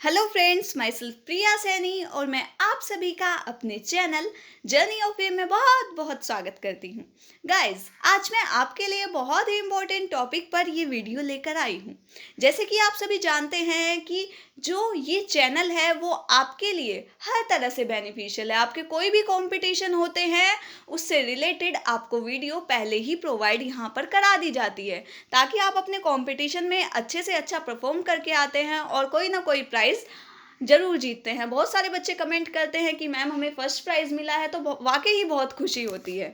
Hello friends, my self प्रिया सैनी और मैं आप सभी का अपने चैनल जर्नी ऑफ फेम में बहुत बहुत स्वागत करती हूँ। गाइस, आज मैं आपके लिए बहुत ही इम्पोर्टेंट टॉपिक पर ये वीडियो लेकर आई हूँ। जैसे कि आप सभी जानते हैं कि जो ये चैनल है वो आपके लिए हर तरह से बेनिफिशियल है। आपके कोई भी कंपटीशन होते हैं उससे रिलेटेड आपको वीडियो पहले ही प्रोवाइड यहाँ पर करा दी जाती है, ताकि आप अपने कंपटीशन में अच्छे से अच्छा परफॉर्म करके आते हैं और कोई ना कोई प्राइज़ ज़रूर जीतते हैं। बहुत सारे बच्चे कमेंट करते हैं कि मैम हमें फर्स्ट प्राइज़ मिला है, तो वाक़ई ही बहुत खुशी होती है।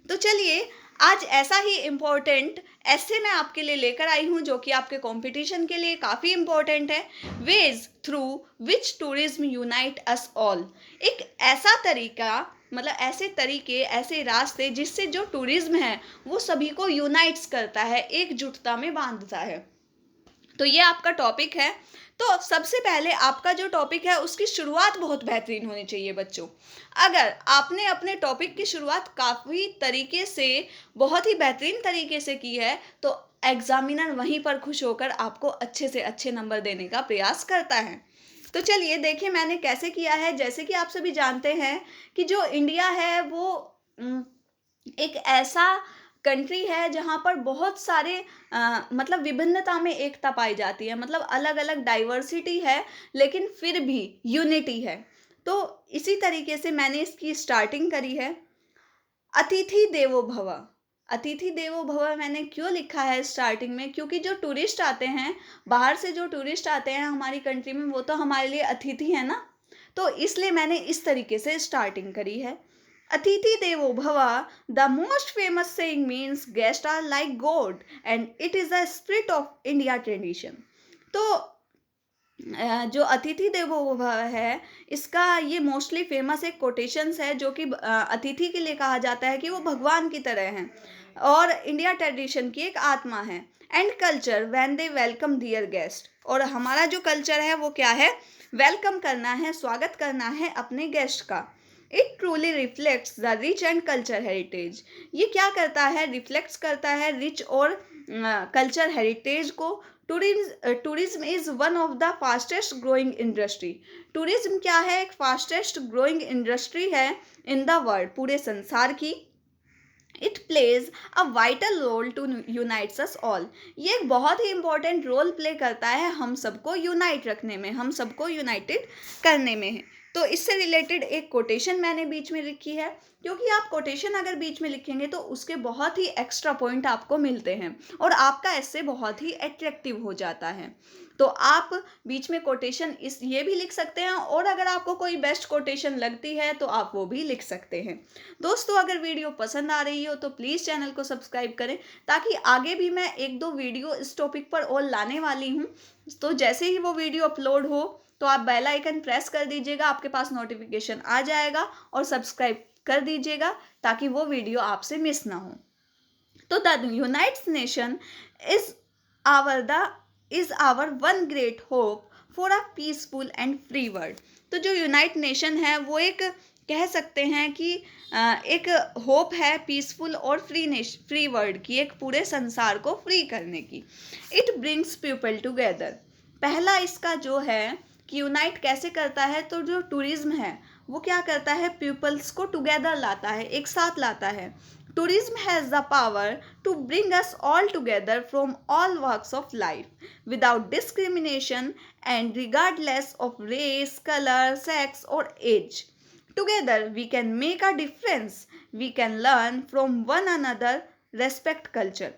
तो चलिए, आज ऐसा ही इम्पोर्टेंट ऐसे मैं आपके लिए लेकर आई हूँ जो कि आपके कंपटीशन के लिए काफ़ी इम्पोर्टेंट है। Ways through which tourism unite us all. एक ऐसा तरीका, मतलब ऐसे तरीके, ऐसे रास्ते जिससे जो टूरिज्म है वो सभी को यूनाइट्स करता है, एकजुटता में बांधता है। तो ये आपका टॉपिक है। तो सबसे पहले आपका जो टॉपिक है उसकी शुरुआत बहुत बेहतरीन होनी चाहिए बच्चों। अगर आपने अपने टॉपिक की शुरुआत काफ़ी तरीके से, बहुत ही बेहतरीन तरीके से की है, तो एग्जामिनर वहीं पर खुश होकर आपको अच्छे से अच्छे नंबर देने का प्रयास करता है। तो चलिए देखिए मैंने कैसे किया है। जैसे कि आप सभी जानते हैं कि जो इंडिया है वो एक ऐसा कंट्री है जहाँ पर बहुत सारे मतलब विभिन्नता में एकता पाई जाती है, मतलब अलग अलग डाइवर्सिटी है लेकिन फिर भी यूनिटी है। तो इसी तरीके से मैंने इसकी स्टार्टिंग करी है। अतिथि देवो भव। अतिथि देवो भव मैंने क्यों लिखा है स्टार्टिंग में, क्योंकि जो टूरिस्ट आते हैं, बाहर से जो टूरिस्ट आते हैं हमारी कंट्री में, वो तो हमारे लिए अतिथि है ना। तो इसलिए मैंने इस तरीके से स्टार्टिंग करी है। अतिथि देवो भव, the most famous saying means guest are like god and it is the spirit of India tradition. तो जो अतिथि देवो भव है, इसका ये मोस्टली फेमस एक कोटेशंस है जो कि अतिथि के लिए कहा जाता है कि वो भगवान की तरह हैं और इंडिया ट्रेडिशन की एक आत्मा है। And culture when they welcome dear guest. और हमारा जो कल्चर है वो क्या है? वेलकम करना है, स्वागत करना है अपने गेस्ट का। It truly reflects the rich and culture heritage. ये क्या करता है? रिफ्लेक्ट्स करता है रिच और कल्चर हेरिटेज को। Tourism is one of the fastest growing industry. Tourism क्या है? एक फास्टेस्ट ग्रोइंग इंडस्ट्री है इन द वर्ल्ड, पूरे संसार की। It plays a vital role to unites us all. ये एक बहुत ही इंपॉर्टेंट रोल प्ले करता है हम सबको यूनाइट रखने में, हम सबको यूनाइटेड करने में। तो इससे रिलेटेड एक कोटेशन मैंने बीच में लिखी है, क्योंकि आप कोटेशन अगर बीच में लिखेंगे तो उसके बहुत ही एक्स्ट्रा पॉइंट आपको मिलते हैं और आपका ऐसे बहुत ही अट्रैक्टिव हो जाता है। तो आप बीच में कोटेशन इस ये भी लिख सकते हैं, और अगर आपको कोई बेस्ट कोटेशन लगती है तो आप वो भी लिख सकते हैं। दोस्तों, अगर वीडियो पसंद आ रही हो तो प्लीज़ चैनल को सब्सक्राइब करें, ताकि आगे भी मैं एक दो वीडियो इस टॉपिक पर और लाने वाली हूँ। तो जैसे ही वो वीडियो अपलोड हो तो आप बेल आइकन प्रेस कर दीजिएगा, आपके पास नोटिफिकेशन आ जाएगा, और सब्सक्राइब कर दीजिएगा ताकि वो वीडियो आपसे मिस ना हो। तो the United Nation is our the is our one great hope for a peaceful and free world. तो जो यूनाइटेड नेशन है वो एक, कह सकते हैं कि एक होप है पीसफुल और फ्री वर्ल्ड की, एक पूरे संसार को फ्री करने की। It brings people together. पहला इसका जो है कि यूनाइट कैसे करता है, तो जो टूरिज्म है वो क्या करता है? पीपल्स को टुगेदर लाता है, एक साथ लाता है। Tourism has the power to bring us all together from all walks of life without discrimination and regardless of race, color, sex, or age. Together we can make a difference. We can learn from one another, respect culture.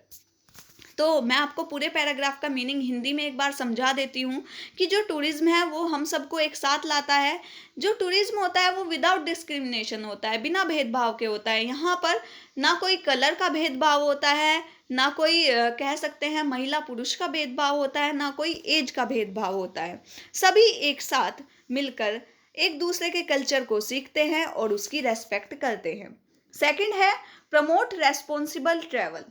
तो मैं आपको पूरे paragraph का meaning Hindi में एक बार समझा देती हूँ कि जो टूरिज्म है वो हम सबको एक साथ लाता है। जो टूरिज्म होता है वो विदाउट डिस्क्रिमिनेशन होता है, बिना भेदभाव के होता है। यहाँ पर ना कोई कलर का भेदभाव होता है, ना कोई कह सकते हैं महिला पुरुष का भेदभाव होता है, ना कोई एज का भेदभाव होता है। सभी एक साथ मिलकर एक दूसरे के कल्चर को सीखते हैं और उसकी रेस्पेक्ट करते हैं। सेकंड है प्रमोट रेस्पॉन्सिबल ट्रैवल।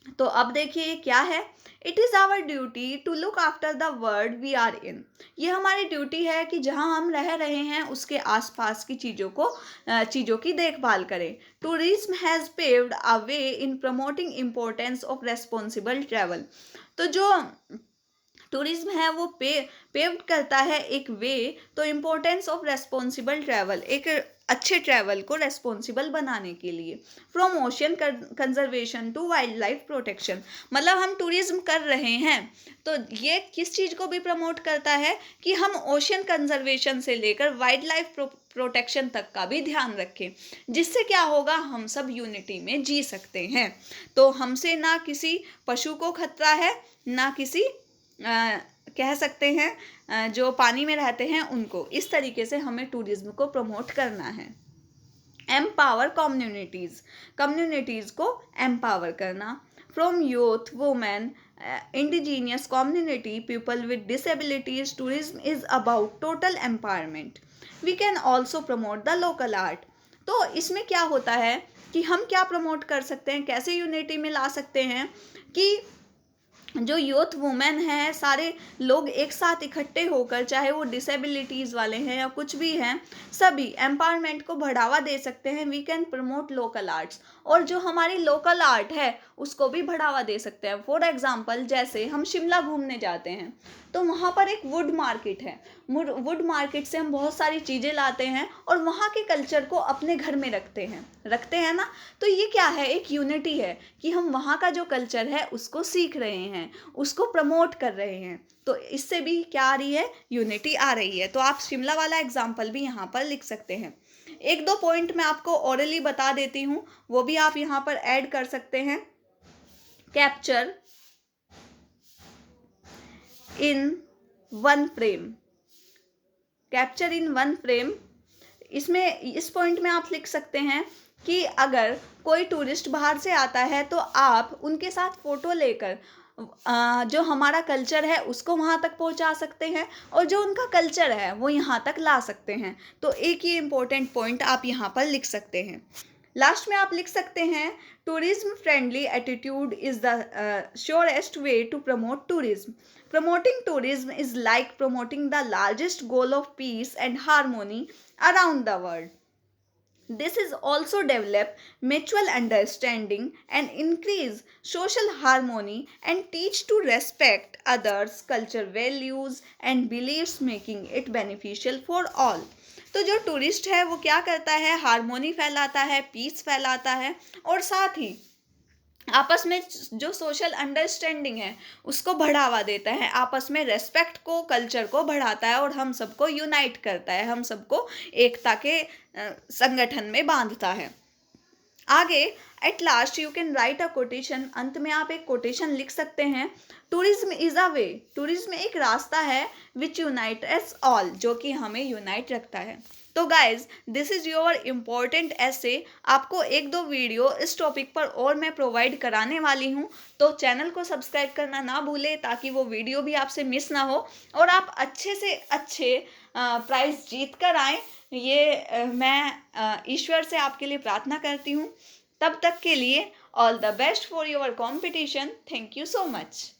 तो अब देखिए ये क्या है? It is our duty to look after the world we are in. ये हमारी ड्यूटी है कि जहाँ हम रह रहे हैं उसके आसपास की चीज़ों की देखभाल करें। Tourism has paved a way in promoting importance of responsible travel. तो जो टूरिज्म है वो पेव्ड करता है एक वे, तो इम्पोर्टेंस ऑफ रेस्पॉन्सिबल ट्रैवल, एक अच्छे ट्रैवल को रेस्पॉन्सिबल बनाने के लिए। From ocean conservation to wildlife protection, मतलब हम टूरिज्म कर रहे हैं तो ये किस चीज़ को भी प्रमोट करता है कि हम ओशियन कंजर्वेशन से लेकर वाइल्ड लाइफ प्रोटेक्शन तक का भी ध्यान रखें, जिससे क्या होगा, हम सब यूनिटी में जी सकते हैं। तो हमसे ना किसी पशु को खतरा है, ना किसी कह सकते हैं जो पानी में रहते हैं उनको। इस तरीके से हमें टूरिज्म को प्रमोट करना है। एम्पावर कम्युनिटीज़, कम्युनिटीज़ को एम्पावर करना। From youth, women, indigenous community, people with disabilities, tourism is about total empowerment. We can also promote the local art. तो इसमें क्या होता है कि हम क्या प्रमोट कर सकते हैं, कैसे यूनिटी में ला सकते हैं कि जो यूथ वुमेन है, सारे लोग एक साथ इकट्ठे होकर, चाहे वो डिसेबिलिटीज़ वाले हैं या कुछ भी हैं, सभी एम्पावरमेंट को बढ़ावा दे सकते हैं। We can promote local arts, और जो हमारी लोकल आर्ट है उसको भी बढ़ावा दे सकते हैं। फॉर एग्जांपल, जैसे हम शिमला घूमने जाते हैं तो वहाँ पर एक वुड मार्केट है। वुड मार्केट से हम बहुत सारी चीज़ें लाते हैं और वहाँ के कल्चर को अपने घर में रखते हैं ना। तो ये क्या है, एक यूनिटी है कि हम वहाँ का जो कल्चर है उसको सीख रहे हैं, उसको प्रमोट कर रहे हैं। तो इससे भी क्या आ रही है, यूनिटी आ रही है। तो आप शिमला वाला एग्जाम्पल भी यहाँ पर लिख सकते हैं। एक दो पॉइंट मैं आपको ओरली बता देती हूँ, वो भी आप यहाँ पर ऐड कर सकते हैं। Capture in one frame, capture in one frame, इसमें इस पॉइंट में आप लिख सकते हैं कि अगर कोई टूरिस्ट बाहर से आता है तो आप उनके साथ फ़ोटो लेकर जो हमारा कल्चर है उसको वहाँ तक पहुँचा सकते हैं, और जो उनका कल्चर है वो यहाँ तक ला सकते हैं। तो एक ही इम्पोर्टेंट पॉइंट आप यहाँ पर लिख सकते हैं। लास्ट में आप लिख सकते हैं, tourism friendly attitude is the surest way to promote tourism. Promoting tourism is like promoting the largest goal of peace and harmony around the world. This is also develop mutual understanding and increase social harmony and teach to respect others' culture values and beliefs, making it beneficial for all. तो जो tourist है वो क्या करता है, harmony फैलाता है, piece फैलाता है, और साथ ही आपस में जो सोशल अंडरस्टैंडिंग है उसको बढ़ावा देता है, आपस में रेस्पेक्ट को, कल्चर को बढ़ाता है, और हम सबको यूनाइट करता है, हम सबको एकता के संगठन में बांधता है। आगे, at last you can write a quotation, अंत में आप एक कोटेशन लिख सकते हैं। Tourism is a way, tourism एक रास्ता है, विच यूनाइट एस ऑल, जो कि हमें यूनाइट रखता है। तो guys, this is your important ऐसे। आपको एक दो वीडियो इस टॉपिक पर और मैं प्रोवाइड कराने वाली हूँ, तो चैनल को सब्सक्राइब करना ना भूलें ताकि वो वीडियो भी आपसे मिस ना हो और आप अच्छे से अच्छे प्राइज जीत कर आएँ। ये मैं ईश्वर से आपके लिए प्रार्थना करती हूँ। तब तक के लिए all the best for your competition. Thank you so much.